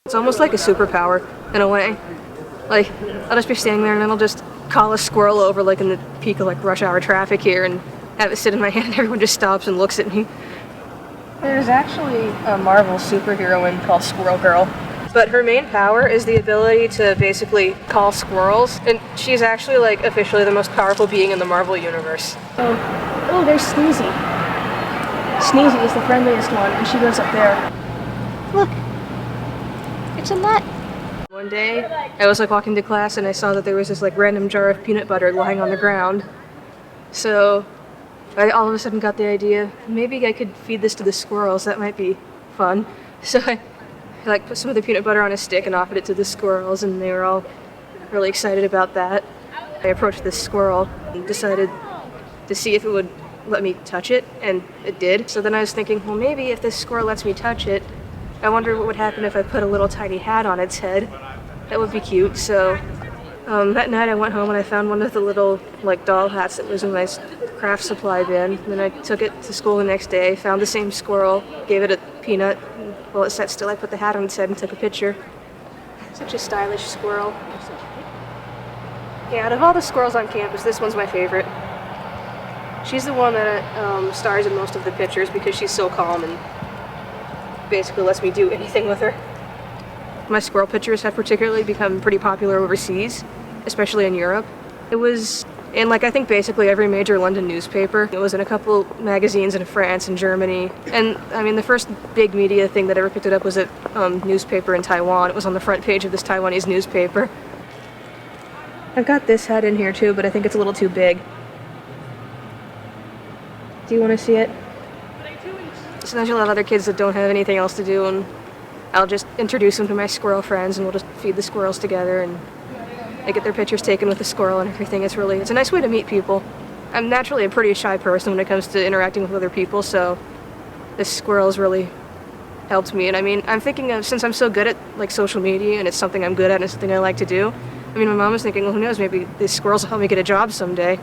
It's almost like a superpower in a way. Like, I'll just be standing there and then I'll just call a squirrel over like in the peak of like rush hour traffic here and have it sit in my hand. Everyone just stops and looks at me. There's actually a Marvel superheroine called Squirrel Girl. But her main power is the ability to basically call squirrels, and she's actually like officially the most powerful being in the Marvel universe. Oh, there's Sneezy. Sneezy is the friendliest one, and she goes up there. Look, it's a nut. One day, I was like walking to class and I saw that there was this like random jar of peanut butter lying on the ground. So I all of a sudden got the idea, maybe I could feed this to the squirrels, that might be fun. So I like put some of the peanut butter on a stick and offered it to the squirrels, and they were all really excited about that. I approached this squirrel and decided to see if it would let me touch it, and it did. So then I was thinking, well, maybe if this squirrel lets me touch it, I wonder what would happen if I put a little tiny hat on its head. That would be cute. So that night I went home and I found one of the little like doll hats that was in my craft supply bin. And then I took it to school the next day, found the same squirrel, gave it a peanut. And while it sat still, I put the hat on its head and took a picture. Such a stylish squirrel. Yeah, out of all the squirrels on campus, this one's my favorite. She's the one that stars in most of the pictures because she's so calm and basically lets me do anything with her. My squirrel pictures have particularly become pretty popular overseas, especially in Europe. It was in like I think basically every major London newspaper. It was in a couple magazines in France and Germany. And I mean the first big media thing that ever picked it up was a newspaper in Taiwan. It was on the front page of this Taiwanese newspaper. I've got this hat in here too, but I think it's a little too big. Do you want to see it? Sometimes you'll have other kids that don't have anything else to do, and I'll just introduce them to my squirrel friends and we'll just feed the squirrels together and they get their pictures taken with the squirrel and everything. It's a nice way to meet people. I'm naturally a pretty shy person when it comes to interacting with other people, so this squirrel's really helped me. And I mean, I'm thinking of, since I'm so good at like social media and it's something I'm good at and it's something I like to do, I mean, my mom was thinking, well, who knows, maybe these squirrels will help me get a job someday.